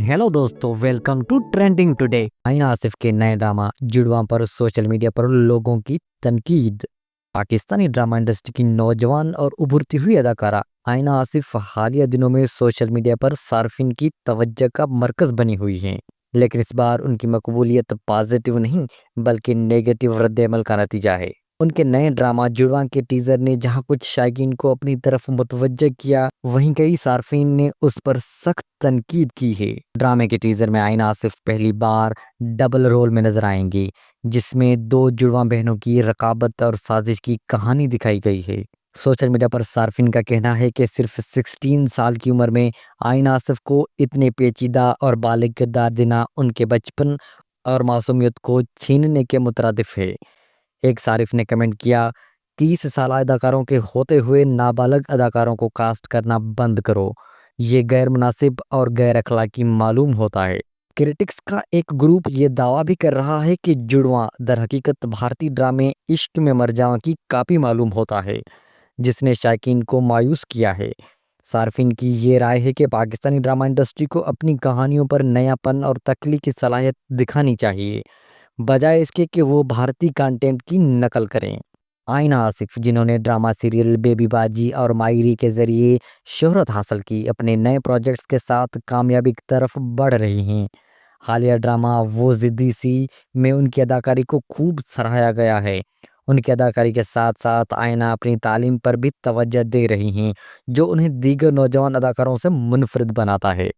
Hello दोस्तों, welcome to trending today. आईना आसिफ के नए ड्रामा जुड़वां पर सोशल मीडिया पर लोगों की तनकीद। पाकिस्तानी ड्रामा इंडस्ट्री की नौजवान और उभरती हुई अदाकारा आईना आसिफ हालिया दिनों में सोशल मीडिया पर सार्फिन की तवज्जो का मरकज बनी हुई हैं। लेकिन इस बार उनकी मकबूलियत पॉजिटिव नहीं बल्कि नेगेटिव रद्द-ए-अमल का नतीजा है। उनके नए ड्रामा जुड़वां के टीजर ने जहां कुछ शायकीन को अपनी तरफ मुतवज्जह किया, वहीं कई सार्फिन ने उस पर सख्त तनकीद की है। ड्रामे के टीजर में आईना आसिफ पहली बार डबल रोल में नजर आएंगी, जिसमें दो जुड़वां बहनों की रकाबत और साजिश की कहानी दिखाई गई है। सोशल मीडिया पर सार्फिन का कहना है कि सिर्फ 16 साल की उम्र में आईना आसिफ को इतने पेचीदा और बालिग किरदार देना उनके बचपन और मासूमियत को छीनने के मुतरादिफ है। एक सारिफ ने कमेंट किया, 30 साल अदाकारों के होते हुए नाबालग अदाकारों को कास्ट करना बंद करो, ये गैर मुनासिब और गैर अखलाकी मालूम होता है। क्रिटिक्स का एक ग्रुप ये दावा भी कर रहा है कि जुड़वां दर हकीकत भारतीय ड्रामे इश्क में मर जावा की कापी मालूम होता है, जिसने शायकीन को मायूस किया है। सार्फिन की ये राय है कि पाकिस्तानी ड्रामा इंडस्ट्री को अपनी कहानियों पर नयापन और तख्लीक की सलाहियत दिखानी चाहिए, बजाय इसके कि वो भारतीय कंटेंट की नकल करें। आईना आसिफ, जिन्होंने ड्रामा सीरियल बेबी बाजी और मायरी के जरिए शोहरत हासिल की, अपने नए प्रोजेक्ट्स के साथ कामयाबी की तरफ बढ़ रही हैं। हालिया ड्रामा वो जिद्दी सी में उनकी अदाकारी को खूब सराहा गया है। उनकी अदाकारी के साथ साथ आईना अपनी तालीम पर भी तवज्जो दे रही हैं, जो उन्हें दीगर नौजवान अदाकारों से मुनफरिद बनाता है।